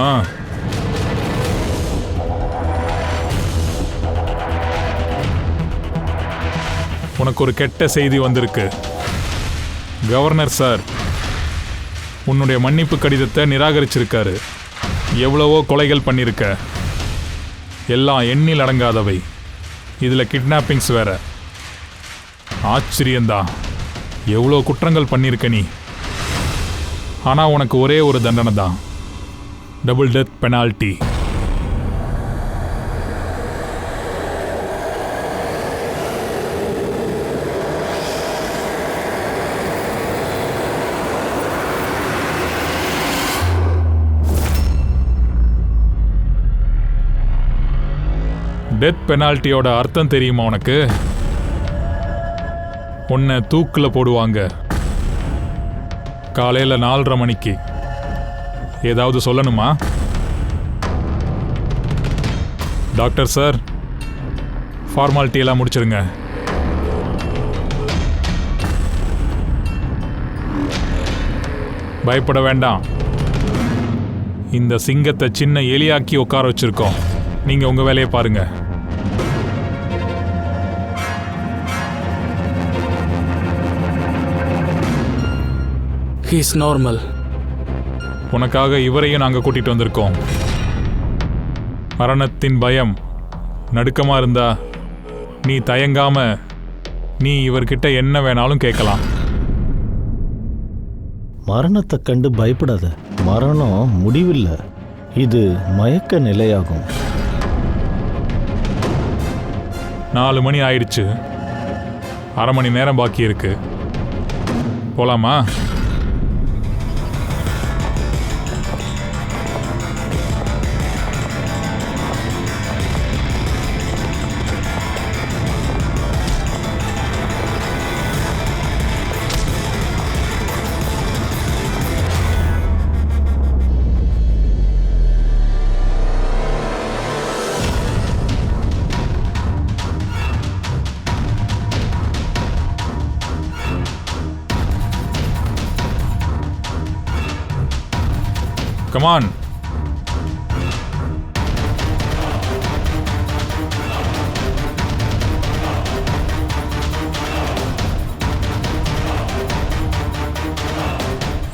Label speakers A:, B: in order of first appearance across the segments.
A: ஆ, உனக்கு ஒரு கெட்ட செய்தி வந்திருக்கு. கவர்னர் சார் உன்னுடைய மன்னிப்பு கடிதத்தை நிராகரிச்சிருக்காரு. எவ்வளவோ கொலைகள் பண்ணியிருக்க, எல்லாம் எண்ணில் அடங்காதவை. இதில் கிட்னாப்பிங்ஸ் வேற. ஆச்சரியந்தான், எவ்வளோ குற்றங்கள் பண்ணியிருக்க நீ. ஆனால் உனக்கு ஒரே ஒரு தண்டனை தான், டபுள் டெத் பெனால்ட்டி. டெத் பெனால்ட்டியோட அர்த்தம் தெரியுமா உனக்கு? உன்னை தூக்கில் போடுவாங்க காலையில் 4:30 மணிக்கு. ஏதாவது சொல்லணுமா? டாக்டர் சார், ஃபார்மாலிட்டியெல்லாம் முடிச்சிருங்க. பயப்பட வேண்டாம். இந்த சிங்கத்தை சின்ன எலியாக்கி உட்கார வச்சிருக்கோம். நீங்கள் உங்கள் வேலையை பாருங்க.
B: He's normal.
A: உனக்காக இவரையும் நாங்கள் கூட்டிகிட்டு வந்திருக்கோம். மரணத்தின் பயம் நடுக்கமாக இருந்தா நீ தயங்காம நீ இவர்கிட்ட என்ன வேணாலும் கேட்கலாம்.
C: மரணத்தை கண்டு பயப்படாத. மரணம் முடிவில்லை, இது மயக்க நிலையாகும்.
A: 4 மணி ஆயிடுச்சு. அரை மணி நேரம் பாக்கி இருக்கு. போலாமா? Come on.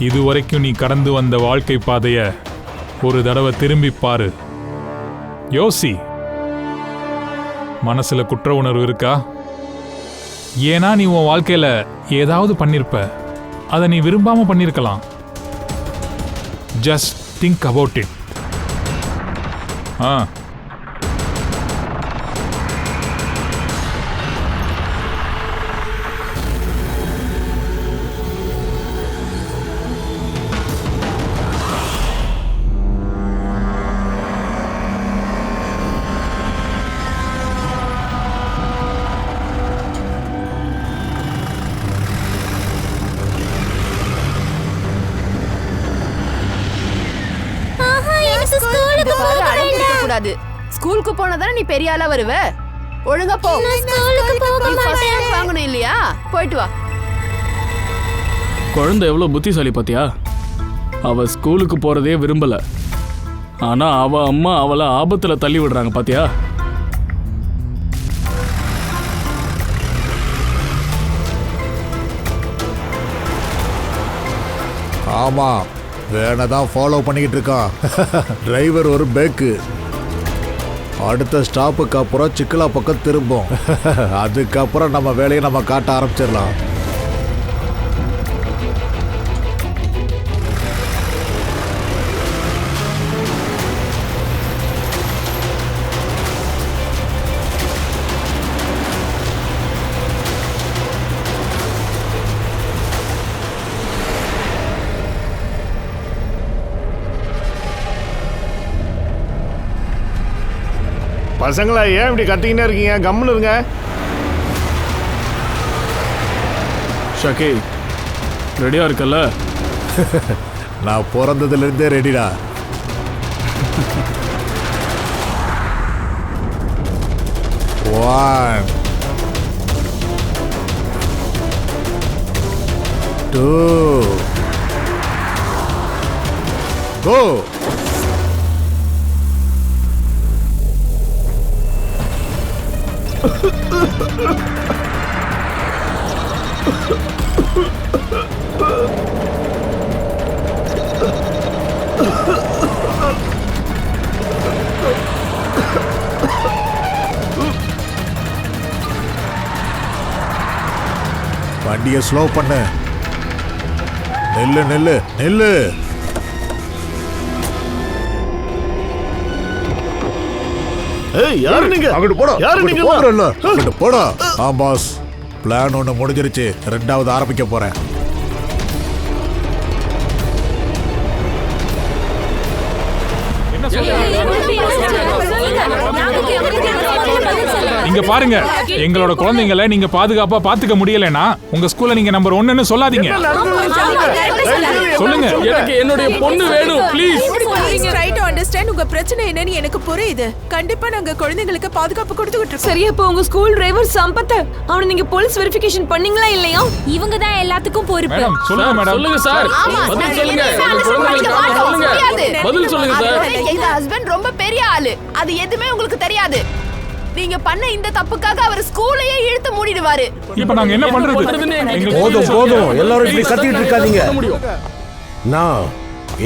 A: இதுவரைக்கும் நீ கடந்து வந்த வாழ்க்கை பாதைய ஒரு தடவை திரும்பி பாரு. யோசி. மனசுல குற்ற உணர்வு இருக்கா? ஏன்னா நீ உன் வாழ்க்கையில ஏதாவது பண்ணிருப்ப. அதை நீ விரும்பாம பண்ணிருக்கலாம். Just think about it.
D: ஸ்கூலுக்கு போனதானே நீ பெரிய ஆளா வருவ. ஒழுங்கா போ. வாங்கணும் இல்லையா? போயிட்டு வா.
B: குழந்தை எவ்வளவு புத்திசாலி பாத்தியா? அவ ஸ்கூலுக்கு போறதே விரும்பல. ஆனா அவ அம்மா அவளை ஆபத்துல தள்ளி விடுறாங்க பாத்தியா?
E: ஆமா, வேணதான் ஃபாலோ பண்ணிக்கிட்டு இருக்கான். டிரைவர் ஒரு பேக்கு. அடுத்த ஸ்டாப்புக்கு அப்புறம் சிக்கலா பக்கம் திரும்பும். அதுக்கப்புறம் நம்ம வேலையை நம்ம காட்ட ஆரம்பிச்சிடலாம்.
F: பசங்களா ஏன் இப்படி கத்திக்கிட்டே இருக்கீங்க? கம்முன்னு இருங்க.
B: ஷக்கி, ரெடியா இருக்கல்ல?
E: நான் பிறந்ததுலேருந்தே ரெடிடா. One, two, go. வண்டியை ஸ்லோ பண்ணு. நெல்லு நெல்லு நெல்லு.
F: ஏய், யாரு நீங்க?
E: அங்கிட்டு போடா.
F: யாரு நீங்க?
E: போறல்ல. அங்கிட்டு போடா. பாஸ், பிளான் ஒன்று முடிஞ்சிருச்சு. ரெண்டாவது ஆரம்பிக்க போறேன்.
A: இங்க பாருங்க, எங்களோட குழந்தைங்களை நீங்க பாதுகாப்பா பாத்துக்க முடியலனா உங்க ஸ்கூல்ல நீங்க நம்பர் 1ன்னு சொல்லாதீங்க. சொல்லுங்க.
B: எனக்கு என்னுடைய பொண்ணு வேணும் ப்ளீஸ்.
G: ட்ரை டு அண்டர்ஸ்டாண்ட் உங்க பிரச்சனை என்னன்னு எனக்கு புரியுது. கண்டிப்பா நாங்க குழந்தைகளுக்கு பாதுகாப்பு கொடுத்துக்கிட்டு இருக்கோம்.
H: சரி, அப்போ உங்க ஸ்கூல் டிரைவர் சம்பத் அவனை நீங்க போலீஸ் வெரிஃபிகேஷன் பண்ணீங்களா இல்லையா? இவங்க தான் எல்லாத்துக்கும் பொறுப்பு.
A: மேடம் சொல்லுங்க மேடம்.
B: சொல்லுங்க சார். பதில் சொல்லுங்க. பதில் சொல்லுங்க சார்.
D: எங்க ஹஸ்பண்ட் ரொம்ப பெரிய ஆளு. அது எதுவுமே உங்களுக்கு தெரியாது. நீங்க பண்ண இந்த தப்புக்காக அவர் ஸ்கூலையே இழுத்து மூடிடுவாரு.
A: இப்போ நாங்க என்ன பண்றது?
I: போதும் எல்லாரும் இப்படி கத்திட்டு இருக்காதீங்க. நான்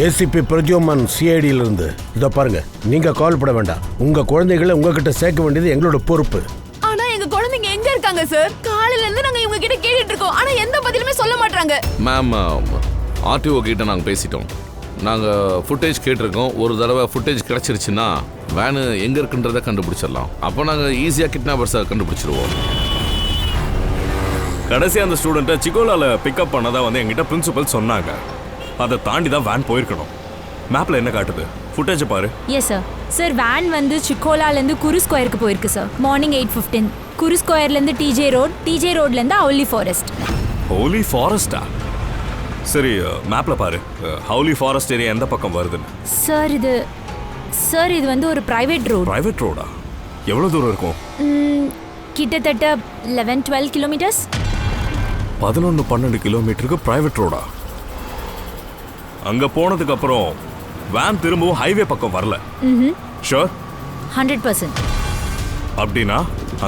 I: ஏசிபி பிரஜோமன் சிஐடியில இருந்து. இத பாருங்க, நீங்க கால் பண்ண வேண்டாம். உங்க குழந்தைகளை உங்ககிட்ட சேர்க்க வேண்டியது எங்களோட பொறுப்பு.
D: ஆனா எங்க குழந்தைங்க எங்க இருக்காங்க சார்? காலையில இருந்து நாங்க இவங்க கிட்ட கேட்டுட்டு இருக்கோம். ஆனா எந்த பதிலுமே சொல்ல மாட்டாங்க.
J: மேம், ஆர்டிஓ கிட்ட நாங்கள் பேசிட்டோம். நாங்கள் ஃபுட்டேஜ் கேட்டிருக்கோம். ஒரு தடவை ஃபுட்டேஜ் கிடச்சிருச்சுன்னா வேனு எங்கே இருக்குன்றதை கண்டுபிடிச்சிடலாம். அப்போ நாங்கள் ஈஸியாக கிட்னாப்பர்ஸை கண்டுபிடிச்சிருவோம்.
K: கடைசி அந்த ஸ்டூடெண்ட்டை சிகோலாவில் பிக்கப் பண்ணதான் வந்து எங்கிட்ட பிரின்சிபல் சொன்னாங்க. அதை தாண்டி தான் வேன் போயிருக்கணும். மேப்பில் என்ன காட்டுது? ஃபுட்டேஜை பாரு.
H: Yes sir. சார், வேன் வந்து சிக்கோலாலேருந்து குரு ஸ்கொயருக்கு போயிருக்கு சார். மார்னிங் 8:15. குரு ஸ்கொயர்லேருந்து டிஜே ரோட்லேருந்து ஹவுலி ஃபாரஸ்ட்.
K: ஹவுலி ஃபாரஸ்டா? சரி, மேப்பில் பாரு. ஹவுலி ஃபாரஸ்ட் ஏரியா எந்த பக்கம் வருதுன்னு.
H: சார் இது வந்து ஒரு பிரைவேட் ரோடு.
K: பிரைவேட் ரோடா? எவ்வளோ தூரம் இருக்கும்?
H: கிட்டத்தட்ட 11-12 கிலோமீட்டர்ஸ்.
K: 11-12 கிலோமீட்டருக்கு பிரைவேட் ரோடா? அங்கே போனதுக்கு அப்புறம் வேன் திரும்பவும் ஹைவே பக்கம் வரல. ஷூர்?
H: 100%.
K: அப்படின்னா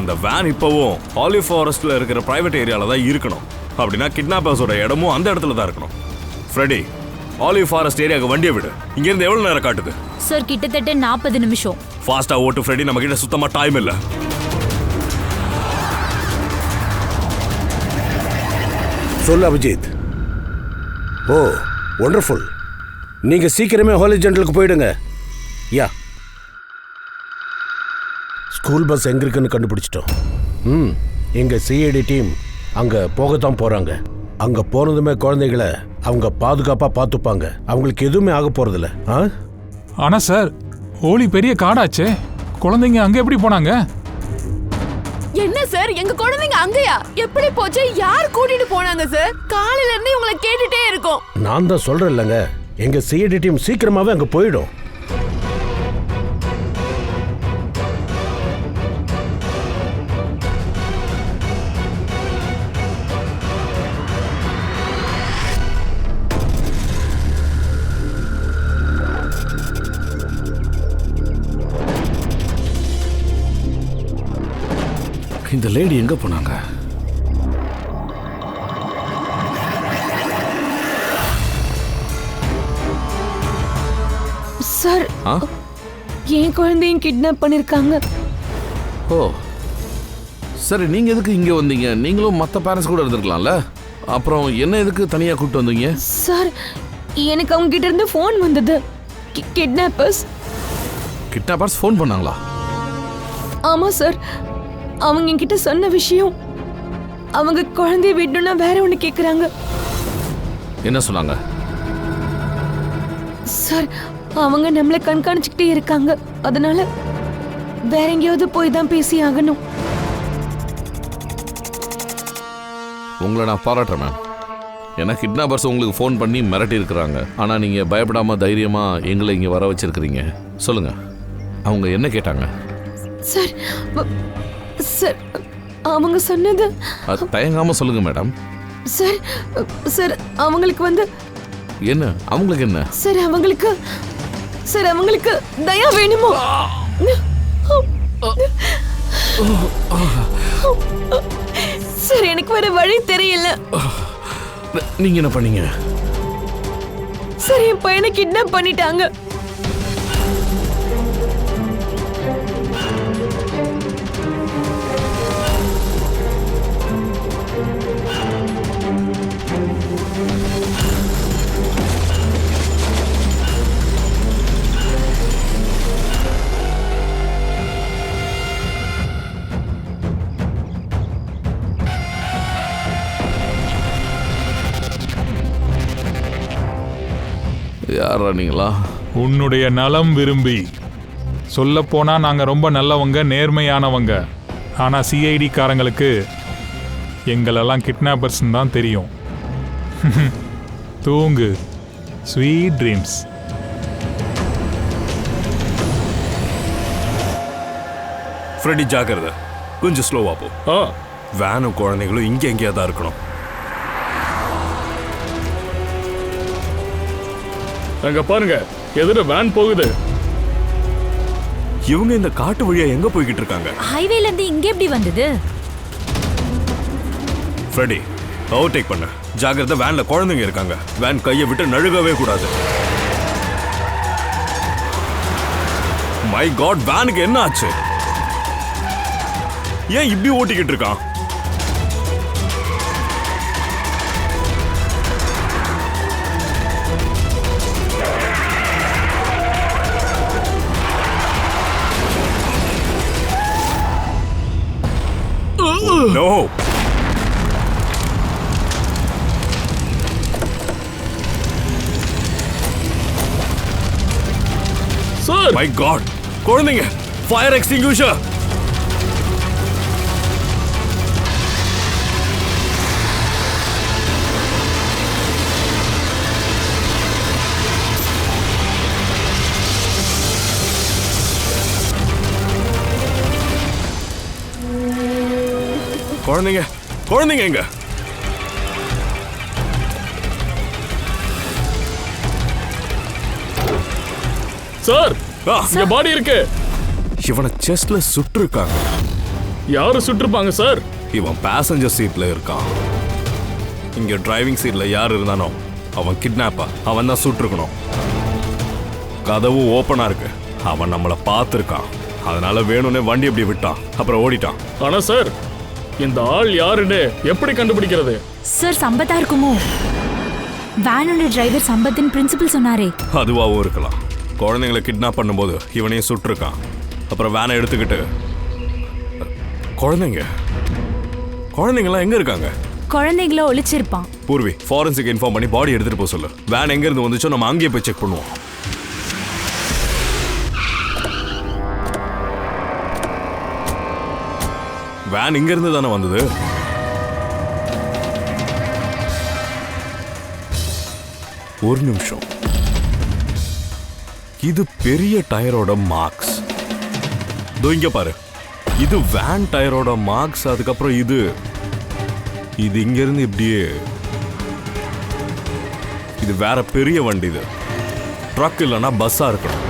K: அந்த வேன் இப்போவும் ஹாலி ஃபாரஸ்ட்ல இருக்கிற பிரைவேட் ஏரியாவில் தான் இருக்கணும். அப்படின்னா கிட்னாப்பர்ஸோட இடமும் அந்த இடத்துல தான் இருக்கணும். ஃப்ரெடி, ஆலிவ் ஃபாரஸ்ட் ஏரியாவுக்கு வண்டியை விடு. இங்கேருந்து எவ்வளோ நேரம் காட்டுது?
H: சார், கிட்டத்தட்ட 40 நிமிஷம்.
K: ஃபாஸ்ட்டாக ஓட்டு ஃப்ரெடி, நம்ம கிட்ட சுத்தமாக டைம் இல்லை.
I: சொல்லு அபிஜித். ஓ, ஒண்டர்ஃபுல். நீங்க சீக்கிரமே ஹாலி ஜென்டலுக்கு போயிடுங்க. யா, ஸ்கூல் பஸ் எங்க இருக்குன்னு கண்டுபிடிச்சிட்டோம். எங்க சிஐடி டீம் அங்க போகத்தான் போறாங்க. அங்க போனதுமே குழந்தைகளை அவங்க பாதுகாப்பா பார்த்துப்பாங்க. அவங்களுக்கு எதுவுமே ஆக போறதில்ல.
A: ஆனா சார், ஹோலி பெரிய காடாச்சே. குழந்தைங்க அங்க எப்படி போனாங்க?
D: என்ன சார், எங்க குழந்தைங்க அங்கயா? எப்படி போச்சு? யார் கூட்டிட்டு போனாங்க சார்? காலையில இருந்து இவங்களை கேட்டுட்டே இருக்கோம்.
I: நான் தான் சொல்றேன் இல்லைங்க, எங்க சிஐடி டீம் சீக்கிரமாவே அங்க போயிடும்.
J: இந்த லேடி எங்க போனாங்க?
H: சார், என் குழந்தையும் கிட்னாப் பண்ணிருக்காங்க.
J: ஓ சரி, நீங்க எதுக்கு இங்க வந்தீங்க? நீங்களும் மற்ற பேரண்ட்ஸ் கூட இருந்திருக்கலாம்ல. அப்புறம் என்ன எதுக்கு தனியா கூப்பிட்டு வந்தீங்க?
H: சார், எனக்கு அவங்க கிட்ட இருந்து ஃபோன் வந்தது. கிட்னாப்பர்ஸ்
J: ஃபோன் பண்ணாங்களா?
H: ஆமா சார். அவங்க என்கிட்ட சொன்ன விஷயம், அவங்க குழந்தைய விடணும்னா வேற ஒண்ணு கேக்குறாங்க.
J: என்ன சொன்னாங்க?
H: சார், அவங்க நம்மளை கண்காணிச்சுக்கிட்டே இருக்காங்க. அதனால வேற எங்கேயாவது போய் தான் பேசி ஆகணும்.
J: உங்களை நான் பாராட்டுறேன் மேம். ஏன்னா கிட்னாப்பர்ஸ் உங்களுக்கு ஃபோன் பண்ணி மிரட்டி இருக்கிறாங்க. ஆனால் நீங்கள் பயப்படாமல் தைரியமாக எங்களை இங்கே வர வச்சிருக்கிறீங்க. சொல்லுங்க, அவங்க என்ன கேட்டாங்க?
H: சார், சார் அவங்க சொன்னது.
J: அது தயங்காமல் சொல்லுங்க மேடம்.
H: சார், சார் அவங்களுக்கு வந்து
J: என்ன? அவங்களுக்கு என்ன?
H: சார், அவங்களுக்கு தயா வேணுமோ?
D: சார் எனக்கு வேற வழி தெரியல.
J: நீங்க என்ன பண்ணீங்க?
D: சார் என் பையனை கிட்னாப் பண்ணிட்டாங்க.
J: யாரா நீங்களா?
A: உன்னுடைய நலம் விரும்பி. சொல்லப்போனா நாங்க ரொம்ப நல்லவங்க, நேர்மையானவங்க. ஆனா சிஐடி காரங்களுக்கு எங்களெல்லாம் கிட்னாப்பர்ஸ் தான் தெரியும். தூங்கு, ஸ்வீட் ட்ரீம்ஸ்.
K: ஃப்ரெடி ஜாக்கிரதை, கொஞ்சம் ஸ்லோவா போ. வேனும் குழந்தைகளும் இங்கே எங்கேயா தான் இருக்கணும்.
B: அங்க பாருங்க, எதிர வேன் போகுது.
K: இவங்க இந்த காட்டு வழியா எங்க போய்கிட்டு இருக்காங்க?
H: ஹைவேல இருந்து இங்க எப்படி வந்தது?
K: ஃப்ரெடி, ஓவர்டேக் பண்ண. ஜாக்கிரதை, வேன்ல குழந்தைங்க இருக்காங்க. வேன் கையை விட்டு நழுகவே கூடாது. மை காட், வேனுக்கு என்ன ஆச்சு? ஏன் இப்படி ஓட்டிக்கிட்டு இருக்கான்? No.
B: சார்,
K: My God, குழந்தைங்க, ஃபயர் எக்ஸ்டிங்யூஷர். குழந்தைங்க, குழந்தைங்க எங்க?
B: சார், இங்க பாடி இருக்கு.
K: இவனை செஸ்ட்ல சுட்டிருக்காங்க.
B: யாரு சுட்டிருப்பாங்க சார்?
K: இவன் பேசஞ்சர் சீட்ல இருக்கான். இங்க டிரைவிங் சீட்ல யார் இருந்தானோ அவன் கிட்னாப்பா. அவன் தான் சுட்டிருக்கணும். கதவு ஓப்பனா இருக்கு. அவன் நம்மளை பார்த்துருக்கான். அதனால வேணும்னே வண்டி எப்படி விட்டான், அப்புறம் ஓடிட்டான்.
B: ஆனா சார், இந்த ஆள் யாருன்னு எப்படி கண்டுபிடிக்கிறது?
H: சார், சம்பத்தா இருக்குமோ? வேனோட டிரைவர் சம்பத்தின் பிரின்சிபல் சொன்னாரே.
K: அதுவாகவும் இருக்கலாம். குழந்தைங்களை கிட்னாப் பண்ணும்போது இவனையும் சுட்டிருக்கான். அப்புறம் வேனை எடுத்துக்கிட்டு குழந்தைங்களாம் எங்க இருக்காங்க?
H: குழந்தைங்கள ஒளிச்சிருப்பான்.
K: பூர்வி, ஃபாரன்சிக் இன்ஃபார்ம் பண்ணி பாடி எடுத்துட்டு போக சொல்லு. வேன் எங்க இருந்து வந்துச்சோ நம்ம அங்கேயே போய் செக் பண்ணுவோம். வேன் இங்க இருந்து தானே வந்தது. ஒரு நிமிஷம், இது பெரிய டயரோட மார்க்ஸ். இங்க பாரு, இது வேன் டயரோட மார்க்ஸ். அதுக்கப்புறம் இது இங்க இருந்து இப்படியே, இது வேற பெரிய வண்டி. இது ட்ரக் இல்லைன்னா பஸ்ஸா இருக்கணும்.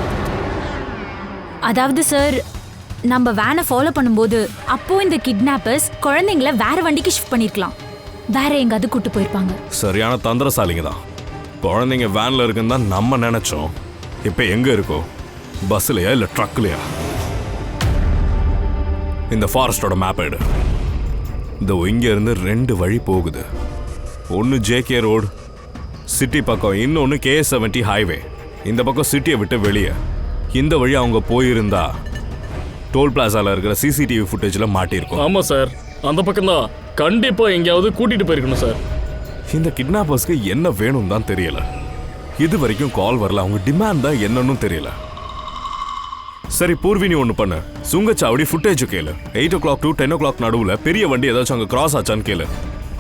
H: அதாவது சார், நம்ம வேனை ஃபாலோ பண்ணும்போது அப்போ இந்த கிட்னாப்பர்ஸ் குழந்தைங்கள வேற வண்டிக்கு ஷிஃப்ட் பண்ணிருக்கலாம். வேற எங்காவது கூட்டு போயிருப்பாங்க.
K: சரியான தந்திரசாலிங்க தான். குழந்தைங்க வேன்ல இருக்குன்னு தான் நம்ம நினைச்சோம். இப்ப எங்க இருக்கோ? பஸ்லயா இல்ல ட்ரக்லயா? இந்த ஃபாரஸ்டோட மேப் எடு. இந்த இங்க இருந்து 2 வழி போகுது. ஒன்னு ஜேகே ரோடு சிட்டி பக்கம், இன்னொன்னு KS70 ஹைவே. இந்த பக்கம் சிட்டியை விட்டு வெளியே. இந்த வழி அவங்க போயிருந்தா டோல் பிளாசால இருக்கிற CCTV ஃபுட்டேஜ்ல மாட்டிருக்கும்.
B: ஆமா சார், அந்த பக்கம் தான் கண்டிப்பா எங்கேயாவது கூட்டிட்டு போயிருக்கணும் சார்.
K: இந்த கிட்னாப்பர்ஸ்க்கு என்ன வேணும் தான் தெரியல. இது வரைக்கும் கால் வரல. அவங்க டிமாண்ட் தான் என்னன்னு தெரியல. சரி பூர்வி, நீ ஒன்று பண்ணு. சுங்கச்சாவடி ஃபுட்டேஜ் கேளு. 8 o'clock to 10 o'clock நடுவில் பெரிய வண்டி ஏதாச்சும் அங்கே கிராஸ் ஆச்சான்னு கேளு.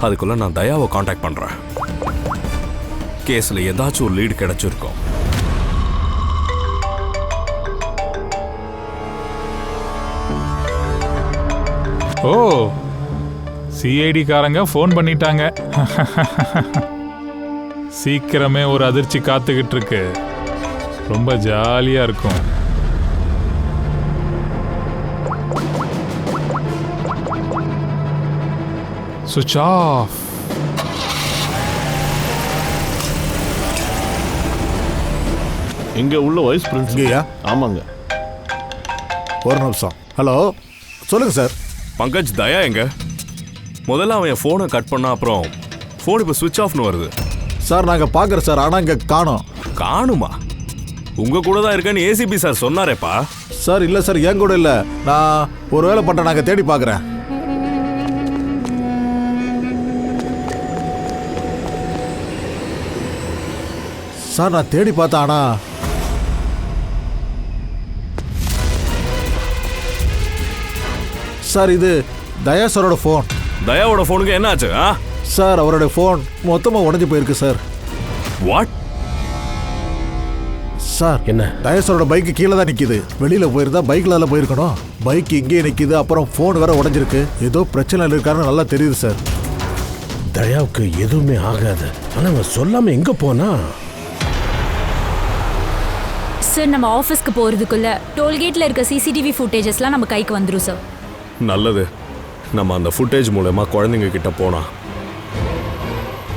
K: அதுக்குள்ள நான் தயாவை காண்டாக்ட் பண்றேன். கேஸ்ல ஏதாச்சும் ஒரு லீடு கிடைச்சிருக்கும்.
A: ஓ, சிஐடி காரங்க ஃபோன் பண்ணிட்டாங்க. சீக்கிரமே ஒரு அதிர்ச்சி காத்துக்கிட்டு இருக்கு. ரொம்ப ஜாலியா இருக்கும். சுவிட்ச் ஆஃப்.
F: இங்க உள்ள வைஸ்
E: இங்கேயா?
F: ஆமாங்க.
E: ஒரு நிமிஷம். ஹலோ, சொல்லுங்க சார்.
K: பங்கஜ், தயா எங்க? முதல்ல அவன் என் ஃபோனை கட் பண்ணா, அப்புறம் ஃபோன் இப்போ சுவிட்ச் ஆஃப்னு வருது.
E: சார் நாங்கள் பார்க்குறோம் சார், ஆனால் இங்கே காணோம்.
K: காணுமா? உங்க கூட தான் இருக்கேன்னு ஏசிபி சார் சொன்னாரேப்பா.
E: சார் இல்லை சார், என் கூட இல்லை. நான் ஒரு வேலை பண்ணுறேன், நாங்கள் தேடி பார்க்குறேன். சார் நான் தேடி பார்த்தேன், ஆனால் சார் இது தயா சாரோட ஃபோன்.
K: தயாவோட ஃபோனுக்கு என்ன ஆச்சு?
E: சார் அவரோட ஃபோன் மொத்தமாக உடஞ்சி போயிருக்கு சார்.
K: வாட்?
E: சார்
I: என்ன?
E: தயா சாரோட பைக்கு கீழே தான் நிற்கிது. வெளியில் போயிருந்தா பைக்கில் போயிருக்கணும். பைக் இங்கேயே நிற்கிது, அப்புறம் ஃபோன் வேற உடஞ்சிருக்கு. ஏதோ பிரச்சனை இருக்காருன்னு நல்லா தெரியுது சார்.
I: தயாவுக்கு எதுவுமே ஆகாது. ஆனால் அவன் சொல்லாமல் எங்கே போனா?
H: சார் நம்ம ஆஃபீஸ்க்கு போகிறதுக்குள்ள டோல்கேட்டில் இருக்க சிசிடிவி ஃபுட்டேஜஸ்லாம் நம்ம கைக்கு வந்துடும் சார்.
K: நல்லது. நம்ம அந்த ஃபுட்டேஜ் மூலமா குழந்தைங்க கிட்ட போனா.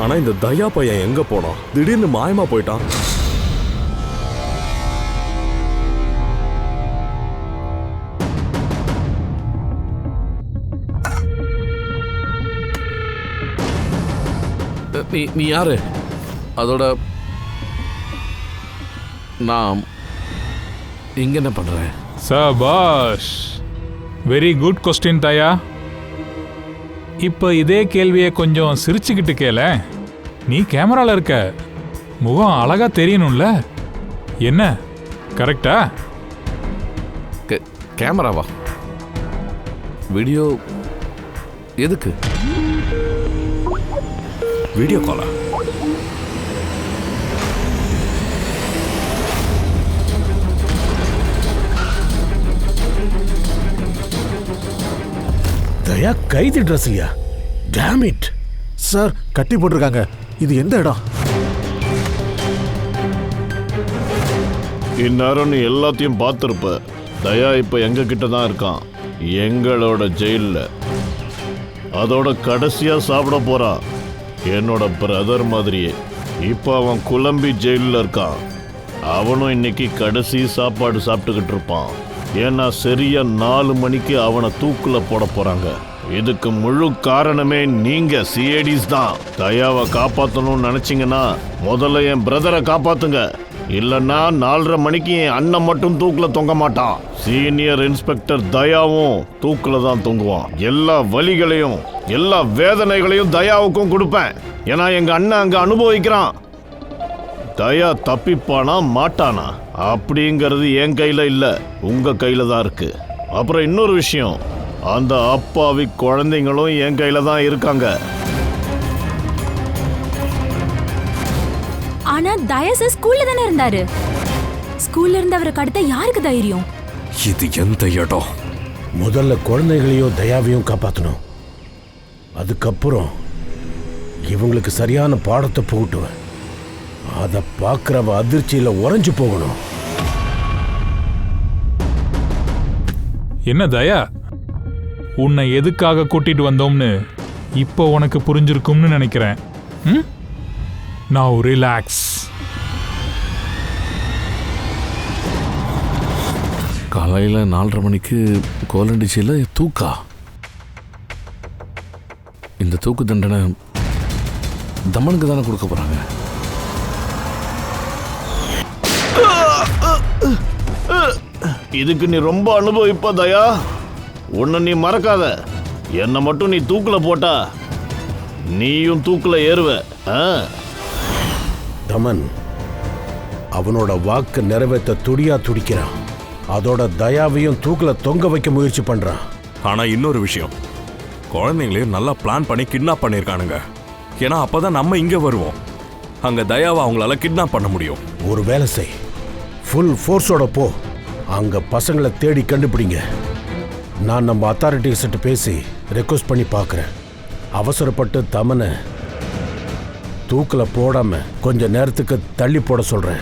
K: ஆனா இந்த தயா பையன் எங்க போனான்? திடீர்னு மாயமா போயிட்டான்.
J: நீ யாரு? அதோட நான் இங்க என்ன பண்றேன்?
A: சபாஷ், வெரி குட் கொஸ்டின் தயா. இப்போ இதே கேள்வியை கொஞ்சம் சிரிச்சுக்கிட்டு கேள. நீ கேமரால இருக்க, முகம் அழகா தெரியணும்ல. என்ன கரெக்டா?
J: கேமராவா? வீடியோ எதுக்கு?
K: வீடியோ காலா?
I: தயா கைதி ட்ரெஸ் இல்லையா? Dam it.
E: சார் கட்டி போட்டிருக்காங்க. இது எந்த இடம்?
F: இந்நேரம் நீ எல்லாத்தையும் பார்த்துருப்ப. தயா இப்ப எங்க கிட்ட தான் இருக்கான், எங்களோட ஜெயிலில். அதோட கடைசியா சாப்பிட போறான், என்னோட பிரதர் மாதிரியே. இப்போ அவன் குழம்பி ஜெயிலில் இருக்கான். அவனும் இன்னைக்கு கடைசி சாப்பாடு சாப்பிட்டுக்கிட்டு இருப்பான். ஏன்னா சரியா 4 மணிக்கு அவனை தூக்குல போட போறாங்க. இதுக்கு முழு காரணமே நீங்க சிஐடிஸ் தான். தயாவை காப்பாற்றணும்னு நினைச்சீங்கன்னா முதல்ல என் பிரதரை காப்பாத்துங்க. இல்லைன்னா 4:30 மணிக்கு என் அண்ணன் மட்டும் தூக்குல தொங்க மாட்டான். சீனியர் இன்ஸ்பெக்டர் தயாவும் தூக்குல தான் தொங்குவான். எல்லா வலிகளையும் எல்லா வேதனைகளையும் தயாவுக்கும் கொடுப்பேன். ஏன்னா எங்க அண்ணன் அங்க அனுபவிக்கிறான். தயா தப்பிப்பானா மாட்டானா அப்படிங்கிறது என் கையில இல்ல, உங்க கையில தான் இருக்கு. அப்புறம் இன்னொரு விஷயம், அந்த அப்பாவி குழந்தைங்களும் என் கையில தான் இருக்காங்க.
H: ஆனா தயா சார் ஸ்கூல்ல தானே இருந்தாரு. ஸ்கூல்ல இருந்தவரை கடத்த யாருக்கு தைரியம்?
K: இது எந்த இடம்?
I: முதல்ல குழந்தைகளையும் தயாவையும் காப்பாற்றணும். அதுக்கப்புறம் இவங்களுக்கு சரியான பாடத்தை புகட்டுவேன். அதை பார்க்குறவ அதிர்ச்சியில் உறைஞ்சு போகணும்.
A: என்ன தயா, உன்னை எதுக்காக கூட்டிட்டு வந்தோம்னு இப்போ உனக்கு புரிஞ்சிருக்கும்னு நினைக்கிறேன். Now relax.
J: காலையில் 4:30 மணிக்கு கோலண்டிச்சியில் தூக்கா? இந்த தூக்கு தண்டனை தமனுக்கு தானே கொடுக்க போகிறாங்க.
F: இதுக்கு நீ ரொம்ப அனுபவிப்ப தயா. ஒன்னு நீ மறக்காத, என்னை மட்டும் நீ தூக்குல போட்டா நீயும் தூக்குல ஏறுவ.
I: தமன் அவனோட வாக்கு நிறைவேற்ற துடியா துடிக்கிறான். அதோட தயாவையும் தூக்குல தொங்க வைக்க முயற்சி பண்றான்.
K: ஆனா இன்னொரு விஷயம், குழந்தைங்களையும் நல்லா பிளான் பண்ணி கிட்னாப் பண்ணிருக்கானுங்க. ஏன்னா அப்பதான் நம்ம இங்க வருவோம். அங்க தயாவை அவங்களால கிட்னாப் பண்ண முடியும்.
I: ஒரு வேலை செய், ஃபுல் ஃபோர்ஸோட போ. அங்க பசங்களை தேடி கண்டுபிடிங்க. நான் நம்ம அத்தாரிட்டிஸ்கிட்ட பேசி ரெக்வஸ்ட் பண்ணி பார்க்குறேன். அவசரப்பட்டு தமனை தூக்கில் போடாம கொஞ்ச நேரத்துக்கு தள்ளி போட சொல்றேன்.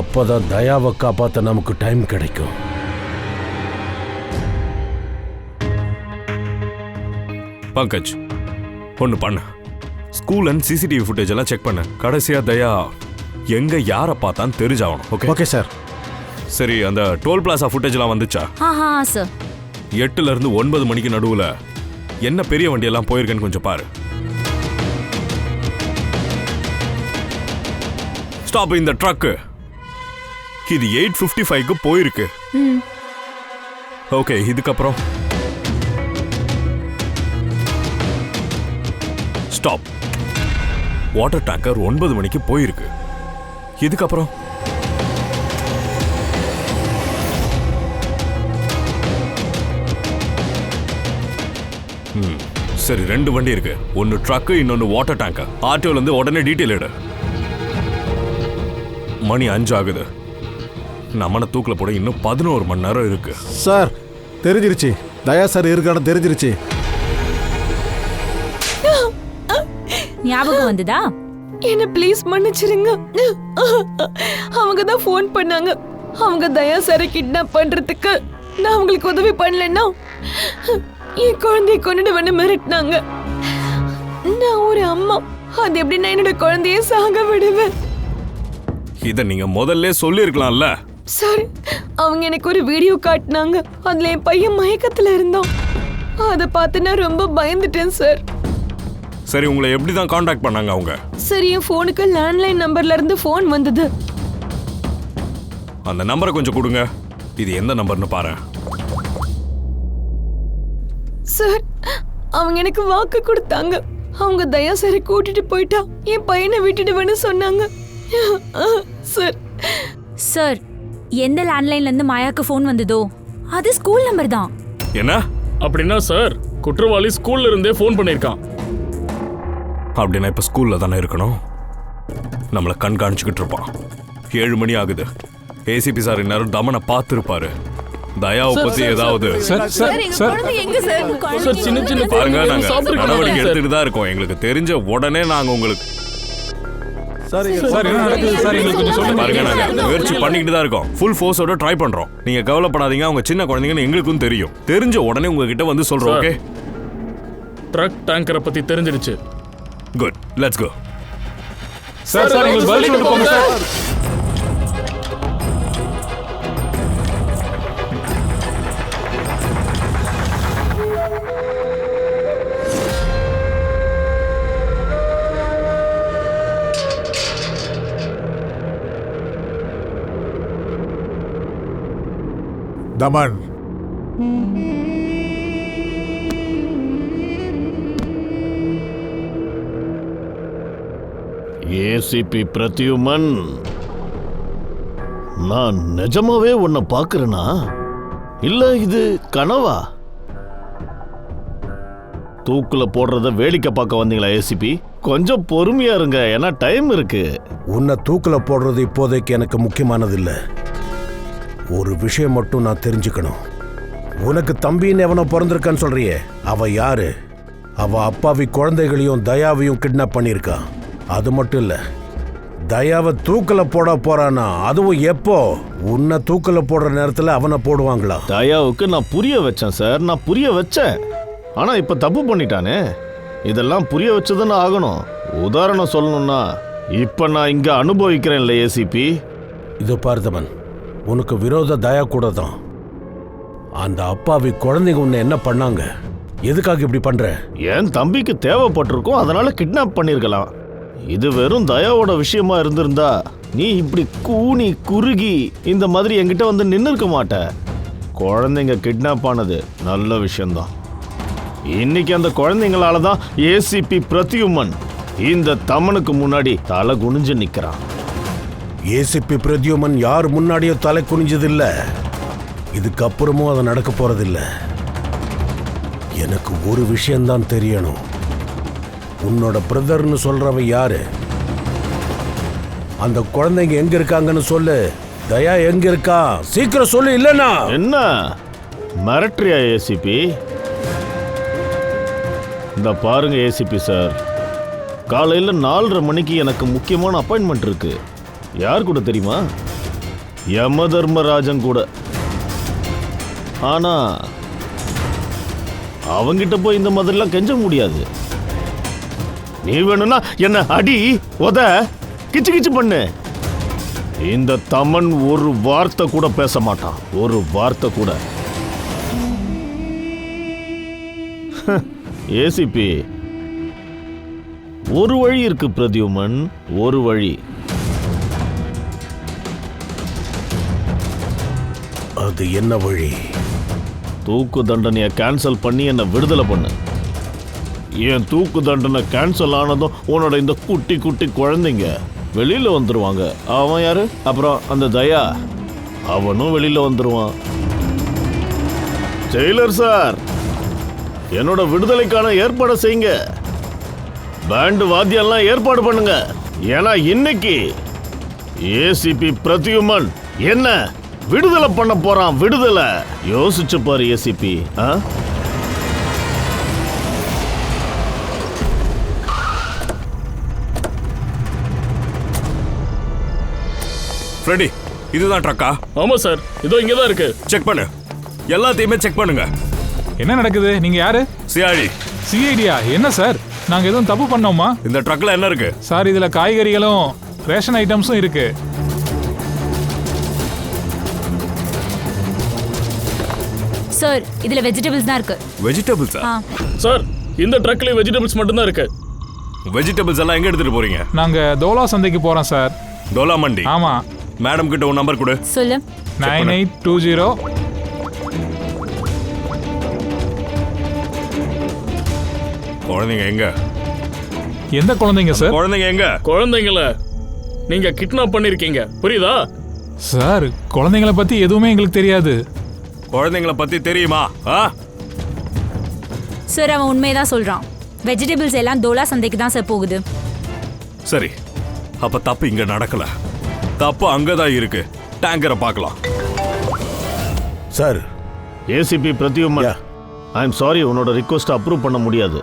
I: அப்போதான் தயாவை காப்பாற்ற நமக்கு டைம் கிடைக்கும்.
K: பங்கஜ், ஒன்று பண்ணு, ஸ்கூல் அண்ட் சிசிடிவி ஃபுட்டேஜ் எல்லாம் செக் பண்ணு. கடைசியா தயா எங்க யாரை பார்த்தான்னு தெரிஞ்சாகணும். Okay
E: okay sir.
K: சரி, அந்த டோல் பிளாசா ஃபுட்டேஜ் எல்லாம் வந்துச்சா?
H: சார்
K: 8ல இருந்து 9 மணிக்கு நடுவுல என்ன பெரிய வண்டி எல்லாம் போயிருக்கேன்னு கொஞ்சம் பாரு. ஸ்டாப் இந்த ட்ரக். இது 8:55க்கு போயிருக்கு. ஓகே, இதுக்கப்புறம் ஸ்டாப். வாட்டர் டேங்கர் 9 மணிக்கு போயிருக்கு. இதுக்கப்புறம் சரி, 2 வண்டி இருக்கு. ஒன்னு ட்ரக், இன்னொன்னு வாட்டர் டேங்கர். ஆர்டிஓல இருந்து உடனே டீட்டெயில் எடு. மணி 5 ஆகுது. நம்மனை தூக்கில போட இன்னும் 11 மணி நேரம் இருக்கு.
E: சார் தெரிஞ்சிருச்சு, தயா சார் இருக்கான்னு தெரிஞ்சிருச்சு.
H: ஞாபகம் வந்துதா?
D: என்ன ப்ளீஸ் மன்னிச்சிருங்க. அவங்க தான் ஃபோன் பண்ணாங்க. அவங்க தயா சாரை கிட்னாப் பண்றதுக்கு நான் அவங்களுக்கு உதவி பண்ணலன்னா என் குழந்தைய கொண்டுடுவேன்னு மிரட்டினாங்க. நான் ஒரு அம்மா, அது எப்படி நான் என்னோட குழந்தைய சாக விடுவேன்?
K: இத நீங்க முதல்ல சொல்லிருக்கலாம்ல.
D: சார், அவங்க எனக்கு ஒரு வீடியோ காட்டினாங்க. அதுல என் பையன் மயக்கத்துல இருந்தான். அதை பார்த்து நான் ரொம்ப பயந்துட்டேன் சார்.
K: சரி, உங்களை எப்படி தான் காண்டாக்ட் பண்ணாங்க அவங்க?
D: சரி, என் போனுக்கு லேண்ட்லைன் நம்பர்ல இருந்து போன் வந்தது.
K: அந்த நம்பரை கொஞ்சம் கொடுங்க. இது எந்த நம்பர்னு பாரு.
D: சார், அவங்க எனக்கு வாக்கு கொடுத்தாங்க. அவங்க தயா சாரை கூட்டிட்டு போயிட்டா என் பையனை விட்டுடுவேன்னு சொன்னாங்க. சார்
H: சார், எந்த லேண்ட்லைன்ல இருந்து மாயாக்கு ஃபோன் வந்ததோ அது ஸ்கூல் நம்பர் தான்.
K: என்ன
B: அப்படின்னா சார், குற்றவாளி ஸ்கூல்ல இருந்தே ஃபோன் பண்ணியிருக்கான்.
K: அப்படின்னா இப்ப ஸ்கூல்ல தானே இருக்கணும். நம்மளை கண்காணிச்சுக்கிட்டு இருப்பான். 7 மணி ஆகுது. ஏசிபி சார் இந்நேரம் தமனை பார்த்துருப்பாரு. தயாவை பத்தி ஏதாவது பாருங்க. நாங்க நடவடிக்கை எடுத்துட்டு தான் இருக்கோம். எங்களுக்கு தெரிஞ்ச உடனே நாங்க உங்களுக்கு பாருங்க, நாங்க முயற்சி பண்ணிக்கிட்டு தான் இருக்கோம். ஃபுல் ஃபோர்ஸோட ட்ரை பண்றோம். நீங்க கவலைப்படாதீங்க. அவங்க சின்ன குழந்தைங்கன்னு எங்களுக்கும் தெரியும். தெரிஞ்ச உடனே உங்ககிட்ட வந்து சொல்றோம். ஓகே,
B: ட்ரக் டேங்கரை பத்தி தெரிஞ்சிருச்சு.
K: Good, let's go.
A: Sir sir எங்களுக்கு பதில் சொல்லிட்டு போங்க சார்.
E: தமன்,
F: ஏசிபி பிரத்யுமன், நான் நிஜமாவே உன்னை பார்க்கறேனா இல்ல இது கனவா? தூக்குல போடுறத வேடிக்கை பார்க்க வந்தீங்களா ஏசிபி? கொஞ்சம் பொறுமையா இருங்க, ஏன்னா டைம் இருக்கு.
I: உன்னை தூக்குல போடுறது இப்போதைக்கு எனக்கு முக்கியமானது இல்ல. ஒரு விஷயம் மட்டும் நான் தெரிஞ்சுக்கணும். உனக்கு தம்பின்னு எவனோ பிறந்திருக்கான்னு சொல்றியே, அவ யாரு? அவ அப்பாவி குழந்தைகளையும் தயாவையும் கிட்னாப் பண்ணியிருக்கான். அது மட்டும் இல்ல, தயாவை தூக்கல போட போறானா? அதுவும் எப்போ? உன்னை தூக்கல போடுற நேரத்துல அவனை போடுவாங்களா?
F: தயாவுக்கு நான் புரிய வச்சேன் சார், நான் புரிய வச்சேன். ஆனா இப்ப தப்பு பண்ணிட்டானே. இதெல்லாம் புரிய வச்சுதானே ஆகணும். உதாரணம் சொல்லணும்னா இப்ப நான் இங்க அனுபவிக்கிறேன் இல்ல ஏசிபி.
I: இது பார்த்தவன், உனக்கு விரோத தயா கூட தான். அந்த அப்பாவி குழந்தைங்க உன்னை என்ன பண்ணாங்க? எதுக்காக இப்படி பண்ற?
F: என் தம்பிக்கு தேவைப்பட்டிருக்கும், அதனால கிட்னாப் பண்ணிருக்கலாம். இது வெறும் தயாவோட விஷயமா இருந்திருந்தா நீ இப்படி கூனி குறுகி இந்த மாதிரி என்கிட்ட வந்து நின்று இருக்க மாட்ட. குழந்தைங்க கிட்னாப் ஆனது நல்ல விஷயம்தான். இன்னைக்கு அந்த குழந்தைங்களால தான் ஏசிபி பிரத்யுமன் இந்த தமனுக்கு முன்னாடி தலை குனிஞ்சு நிக்கிறான்.
I: ஏசிபி பிரத்யுமன் யார் முன்னாடியோ தலை குனிஞ்சதில்ல. இதுக்கப்புறமும் அது நடக்க போறதில்ல. எனக்கு ஒரு விஷயம்தான் தெரியணும். உன்னோட பிரதர்னு சொல்றவ யாரு? அந்த குழந்தைங்க எங்க இருக்காங்கன்னு சொல்லு. தயா எங்க இருக்கா? சீக்கிரம் சொல்லு, இல்லனா
F: என்ன மிரட்டுறியா ஏசிபி? இந்த பாருங்க ஏசிபி சார், காலையில் 4:30 மணிக்கு எனக்கு முக்கியமான அப்பாயின்மெண்ட் இருக்கு. யார் கூட தெரியுமா? யம தர்மராஜன் கூட. ஆனா அவங்கிட்ட போய் இந்த மாதிரிலாம் கெஞ்ச முடியாது. நீ வேணும்னா என்ன அடி உத கிச்சு கிச்சு பண்ணு. இந்த தமன் ஒரு வார்த்தை கூட பேச மாட்டான், ஒரு வார்த்தை கூட. ஏசிபி, ஒரு வழி இருக்கு பிரத்யுமன், ஒரு வழி.
I: அது என்ன வழி?
F: தூக்கு தண்டனையை கேன்சல் பண்ணி என்னை விடுதலை பண்ணு. என் தூக்கு தண்டனை கேன்சல் ஆனதும் உன்னோட இந்த குட்டி குட்டி குழந்தைங்க வெளியில வந்துருவாங்க. அவன் யாரு? அப்புறம் அந்த தயா, அவனும் வெளியில வந்துருவான். ஜெயிலர் சார், என்னோட விடுதலைக்கான ஏற்பாடு செய்யுங்க. பேண்டு வாத்தியெல்லாம் ஏற்பாடு பண்ணுங்க. ஏன்னா இன்னைக்கு ஏசிபி பிரத்யுமன் என்ன விடுதலை பண்ண போறான். விடுதலை யோசிச்சு பாரு ஏசிபி.
K: ஃப்ரெடி, இதுதான் ட்ரக்கா?
B: ஆமா சார், இதோ இங்கே தான் இருக்கு.
K: செக் பண்ணு, எல்லாத்தையுமே செக் பண்ணுங்க.
A: என்ன நடக்குது? நீங்க யாரு?
K: சிஐடி.
A: சிஐடியா? என்ன சார், நாங்க எதுவும் தப்பு பண்ணோமா?
K: இந்த ட்ரக்ல என்ன இருக்கு
A: சார்? இதுல காய்கறிகளும் ரேஷன் ஐட்டம்ஸும் இருக்கு.
H: சார், இதுல வெஜிடபிள்ஸ் தான் இருக்கு.
K: வெஜிடபிள்ஸா?
B: சார், இந்த ட்ரக்ல வெஜிடபிள்ஸ் மட்டும் தான் இருக்கு.
K: வெஜிடபிள்ஸ் எல்லாம் எங்க எடுத்துட்டு போறீங்க?
A: நாங்க தோலா சந்தைக்கு போறோம் சார்.
K: தோலா மண்டி?
A: ஆமா.
K: மேடம் கிட்ட உன் நம்பர் கொடு.
H: சொல்லு.
A: 9820.
K: குழந்தைங்க எங்க?
A: எந்த குழந்தைங்க சார்?
K: குழந்தைங்க எங்க?
B: குழந்தைங்கள நீங்க கிட்னாப் பண்ணிருக்கீங்க, புரியுதா?
A: சார், குழந்தைங்கள பத்தி எதுவுமே எங்களுக்கு தெரியாது.
K: குழந்தைங்கள பத்தி தெரியுமா?
H: சார், அவன் உண்மையதான் சொல்றான். வெஜிடபிள்ஸ் எல்லாம் தோலா சந்தைக்கு தான் சார் போகுது.
K: சரி, அப்ப தப்பு இங்க நடக்கல, தப்பு அங்கதான் இருக்கு. டேங்கரை பார்க்கலாம்.
I: Sir,
F: ACP Pradyuman, I am sorry, உன்னோட ரிக்வெஸ்ட் அப்ரூவ் பண்ண முடியாது.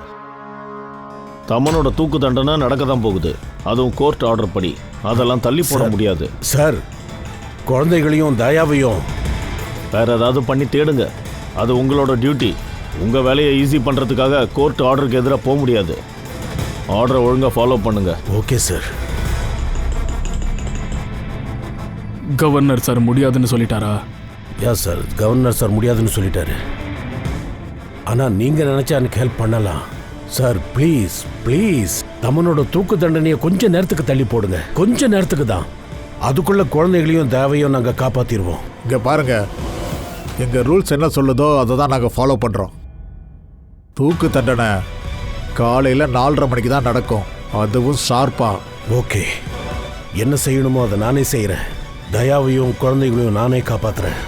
F: தமனோட தூக்கு தண்டனை நடக்க தான் போகுது, அதுவும் கோர்ட் ஆர்டர் படி. அதெல்லாம் தள்ளி போட முடியாது.
I: சார், குழந்தைகளையும் தயாவையும்
F: வேற ஏதாவது பண்ணி தேடுங்க, அது உங்களோட டியூட்டி. உங்க வேலையை ஈஸி பண்றதுக்காக கோர்ட் ஆர்டருக்கு எதிராக போக முடியாது. ஆர்டரை ஒழுங்கா ஃபாலோ பண்ணுங்க.
I: Okay sir.
B: கவர்னர் சார் முடியாதுன்னு சொல்லிட்டாரா?
I: யா சார், கவர்னர் சார் முடியாதுன்னு சொல்லிட்டாரு. ஆனா நீங்க நினைச்சா எனக்கு ஹெல்ப் பண்ணலாம் சார். ப்ளீஸ் ப்ளீஸ், தமனோட தூக்கு தண்டனையை கொஞ்ச நேரத்துக்கு தள்ளி போடுங்க, கொஞ்ச நேரத்துக்கு தான். அதுக்குள்ள குழந்தைகளையும் தேவையும் நாங்க காப்பாத்திடுவோம்.
E: இங்க பாருங்க, எங்க ரூல்ஸ் என்ன சொல்லுதோ அதை தான் நாங்கள் ஃபாலோ பண்றோம். தூக்கு தண்டனை காலையில் 4:30 மணிக்கு தான் நடக்கும், அதுவும் ஷார்ப்பா.
I: ஓகே, என்ன செய்யணுமோ அதை நானே செய்கிறேன். தயாவையும் குழந்தைகளையும் நானே காப்பாத்துறேன்.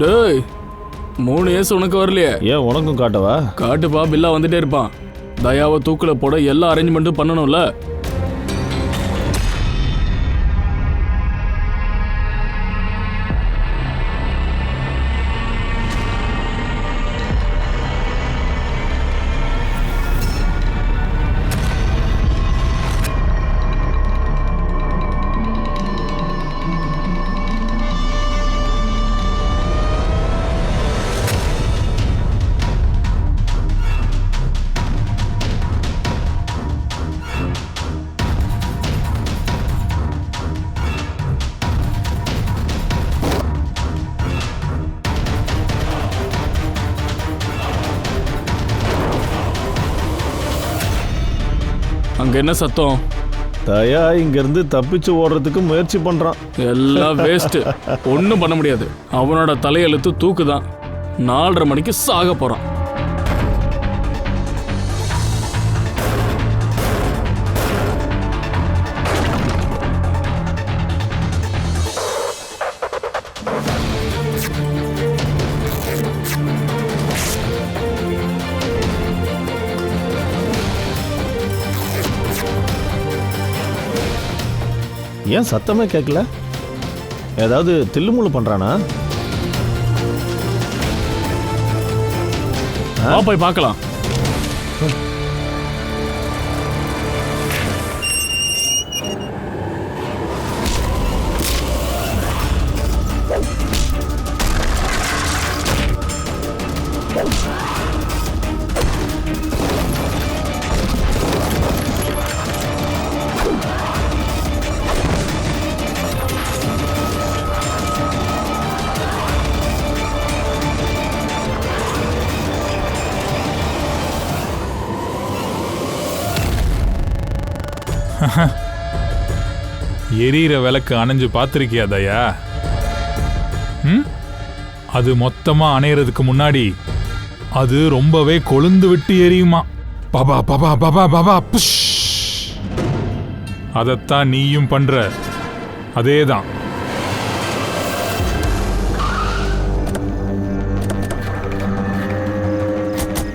B: டேய், 3 ஏசு உனக்கு வரலையே?
F: ஏன் உனக்கும் காட்டவா?
B: காட்டுப்பா, பில்லா வந்துட்டே இருப்பான். தயாவை தூக்குல போட எல்லா அரேஞ்ச்மெண்ட்டும் பண்ணணும்ல. அங்க என்ன சத்தம்?
F: தயா இங்கிருந்து தப்பிச்சு ஓடுறதுக்கு முயற்சி பண்றான்.
B: எல்லாம் வேஸ்ட், ஒன்றும் பண்ண முடியாது. அவனோட தலையெழுத்து தூக்குதான். 4:30 மணிக்கு சாக போறான்.
F: ஏன் சத்தமே கேட்கல? ஏதாவது தில்லுமுள்ளு பண்றானா?
B: போய் பார்க்கலாம்.
A: எரியிற விளக்கு அணைஞ்சு பார்த்துருக்கியா தயா? அது மொத்தமா அணையறதுக்கு முன்னாடி அது ரொம்பவே கொழுந்து விட்டு எரியுமா. பாபா பாபா பாபா பாபா புஷ். அதைத்தான் நீயும் பண்ற. அதேதான்.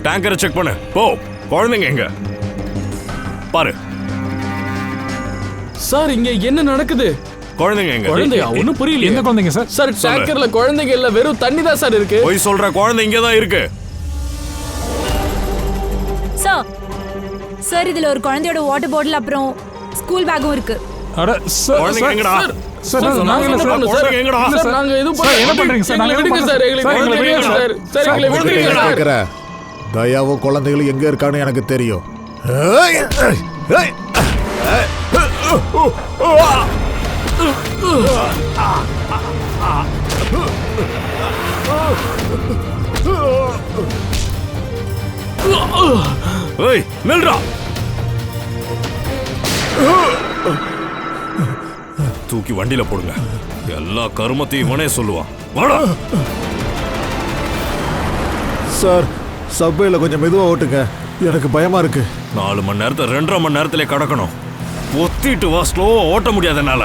K: டேங்கரை செக் பண்ணு. போ. குழந்தைங்க எங்க பாரு.
B: சார் இங்க என்ன நடக்குது?
K: குழந்தைங்க எங்க?
B: குழந்தையா? ஒண்ணும் புரியல.
A: என்ன குழந்தைங்க சார்?
B: சார் டேங்கர்ல குழந்தைங்க இல்ல, வெறும் தண்ணி தான் சார் இருக்கு.
K: போய் சொல்ற, குழந்தை இங்க தான் இருக்கு.
H: சார் சார் இதுல ஒரு குழந்தையோட வாட்டர் பாட்டில் அப்புறம் ஸ்கூல் பேக்கும் இருக்கு.
A: அட சார்
K: குழந்தைங்க எங்கடா?
A: சார் நாங்க என்ன சார்?
K: குழந்தைங்க எங்கடா?
B: சார் நாங்க எதுவும் பண்ணல.
A: என்ன பண்றீங்க சார்? நாங்க
B: விடுங்க சார், எங்களை விடுங்க சார். சார் எங்களை விடுங்க சார்.
E: தயாவும் குழந்தைகளும் எங்க இருக்கான்னு எனக்கு தெரியும்.
K: ஏய் நில்றா. தூக்கி வண்டியில போடுங்க. எல்லா கருமத்தையும் இவனே சொல்லுவான். வாடா.
E: சார் சப்வேல கொஞ்சம் மெதுவா ஓட்டுங்க, எனக்கு பயமா இருக்கு.
K: 4 மணி நேரத்தை 2.5 மணி நேரத்திலே கடக்கணும். ஒத்திட்டு வா, ஸ்லோவா ஓட்ட முடியாதனால.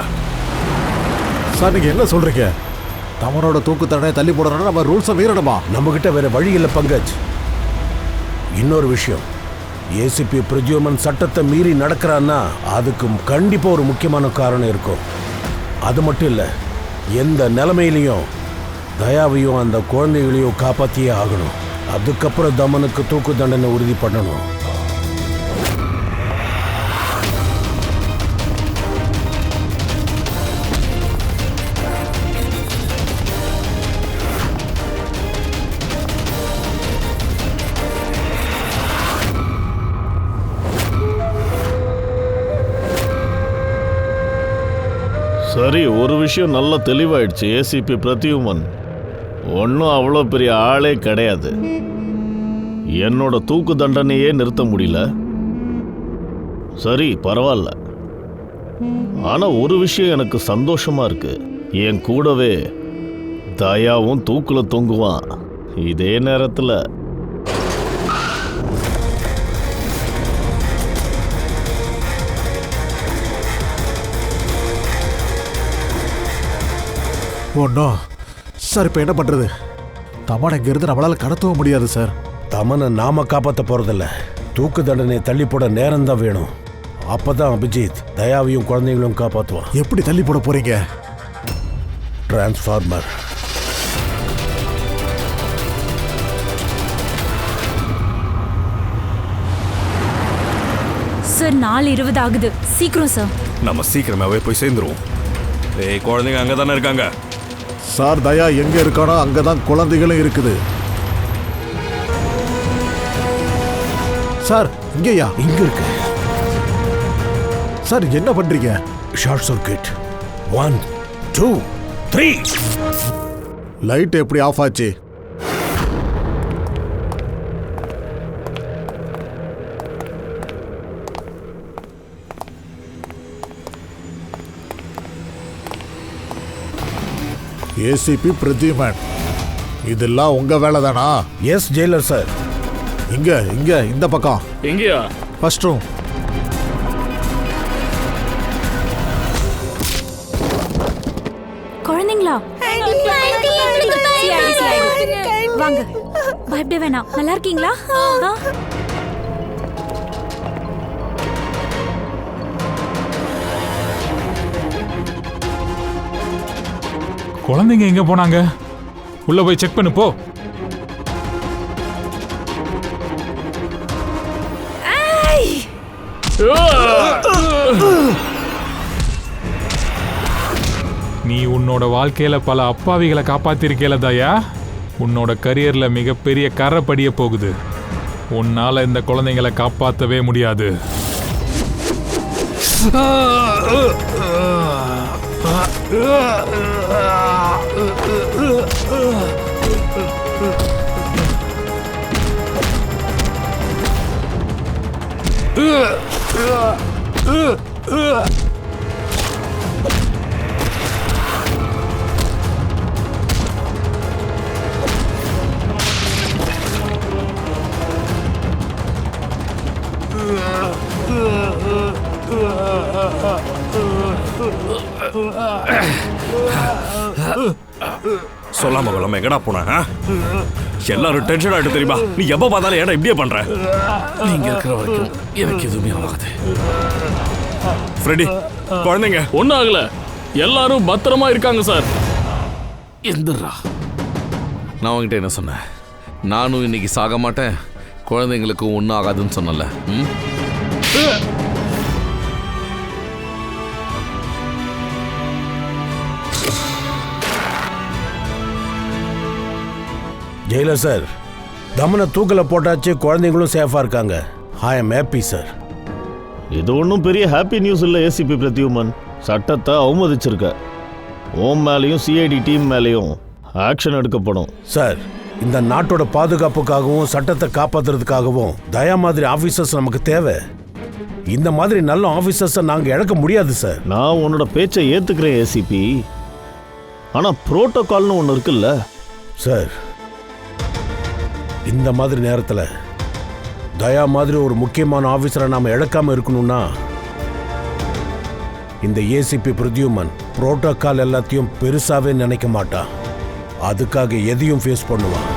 E: சார் நீங்க என்ன சொல்றீங்க? தமனோட தூக்கு தண்டனை தள்ளி போடணும்னா நம்ம ரூல்ஸை மீறணுமா?
I: நம்ம கிட்ட வேற வழி இல்லை பங்கஜ். இன்னொரு விஷயம், ஏசிபி பிரத்யுமன் சட்டத்தை மீறி நடக்கிறான்னா அதுக்கு கண்டிப்பா ஒரு முக்கியமான காரணம் இருக்கும். அது மட்டும் இல்ல, எந்த நிலைமையிலையும் தயாவையும் அந்த குழந்தைகளையும் காப்பாத்தியே ஆகணும். அதுக்கப்புறம் தமனுக்கு தூக்கு தண்டனை உறுதி பண்ணணும்.
F: சரி, ஒரு விஷயம் நல்லா தெளிவாயிடுச்சு. ஏசிபி பிரத்யுமன் ஒன்றும் அவ்வளோ பெரிய ஆளே கிடையாது. என்னோட தூக்கு தண்டனையே நிறுத்த முடியல. சரி பரவாயில்ல. ஆனால் ஒரு விஷயம் எனக்கு சந்தோஷமா இருக்கு. என் கூடவே தயாவும் தூக்குல தொங்குவான். இதே நேரத்தில்
E: ஒன்றும் சார் இப்போ என்ன பண்றது? தமனை இங்கிருந்து நம்மளால கடத்தவும் முடியாது சார்.
I: தமனை நாம காப்பாற்ற போறதில்ல, தூக்கு தண்டனை தள்ளி போட நேரம் தான் வேணும். அப்பதான் அபிஜித் தயாவையும் குழந்தைகளும் காப்பாற்றுவான்.
E: எப்படி தள்ளி போட போறீங்க?
I: டிரான்ஸ்ஃபார்மர்.
H: சார் 4:20 ஆகுது. சீக்கிரம் சார்.
K: நம்ம சீக்கிரமாவே போய் சேர்ந்துருவோம். ஏய் குழந்தைங்க அங்கே தானே இருக்காங்க.
E: சார் தயா எங்க இருக்கானோ அங்கதான் குழந்தைகளும் இருக்குது. சார் இங்கேயா?
I: இங்க இருக்கு.
E: சார் என்ன பண்றீங்க?
I: Short circuit. 1 2 3.
E: லைட் எப்படி ஆஃப் ஆச்சு? ஏசிபி பிரத்யுமன், இதெல்லாம் உங்க வேலை தானா?
I: Yes jailer sir.
E: இங்க இங்க இந்த பக்கம்.
B: எங்கயா?
E: First room.
H: குழந்தைங்களா? வாங்க, பயப்பட வேணாம். நல்லா இருக்கீங்களா?
A: குழந்தைங்க எங்க போனாங்க? உள்ள போய் செக் பண்ணு போ. நீ உன்னோட வாழ்க்கையில பல அப்பாவிகளை காப்பாத்திருக்கேல தயா. உன்னோட கரியரில் மிகப்பெரிய கரை படிய போகுது. உன்னால் இந்த குழந்தைங்களை காப்பாற்றவே முடியாது.
K: சொல்லாம கொள்ளாம எங்கடா போன? எல்லாரும் டென்ஷன் ஆயிட்டு தெரியுமா? நீ எப்ப பார்த்தாலும் ஏடா இப்படியே பண்ற?
J: நீங்க இருக்கிற வரைக்கும் எனக்கு எதுவுமே ஆகாது.
K: ஃப்ரெடி, குழந்தைங்க
B: ஒன்றும் ஆகல, எல்லாரும் பத்திரமா இருக்காங்க சார்.
J: எந்திரா. நான் உங்ககிட்ட என்ன சொன்னேன்? நானும் இன்னைக்கு சாக மாட்டேன், குழந்தைங்களுக்கும் ஒன்றும் ஆகாதுன்னு சொன்னல.
I: ஜெயிலர் சார், தமனை தூக்கல போட்டாச்சு, குழந்தைங்களும் சேஃபா இருக்காங்க. I am happy sir.
L: இது ஒன்றும் பெரிய ஹாப்பி நியூஸ் இல்லை ஏசிபி பிரத்யுமன். சட்டத்தை அவமதிச்சிருக்க. ஓம் மேலேயும் சிஐடி டீம் மேலேயும் ஆக்ஷன் எடுக்கப்படும்.
I: சார், இந்த நாட்டோட பாதுகாப்புக்காகவும் சட்டத்தை காப்பாத்துறதுக்காகவும் தயா மாதிரி ஆஃபீஸர்ஸ் நமக்கு தேவை. இந்த மாதிரி நல்ல ஆஃபீஸர்ஸை நாங்கள் இழக்க முடியாது சார்.
L: நான் உன்னோட பேச்சை ஏற்றுக்கிறேன் ஏசிபி. ஆனால் புரோட்டோகால்னு ஒன்று இருக்குல்ல
I: சார். இந்த மாதிரி நேரத்தில் தயா மாதிரி ஒரு முக்கியமான ஆஃபீஸரை நாம் இழக்காமல் இருக்கணும்னா இந்த ஏசிபி பிரத்யுமன் புரோட்டோகால் எல்லாத்தையும் பெருசாகவே நினைக்க மாட்டான். அதுக்காக எதையும் ஃபேஸ் பண்ணுவான்.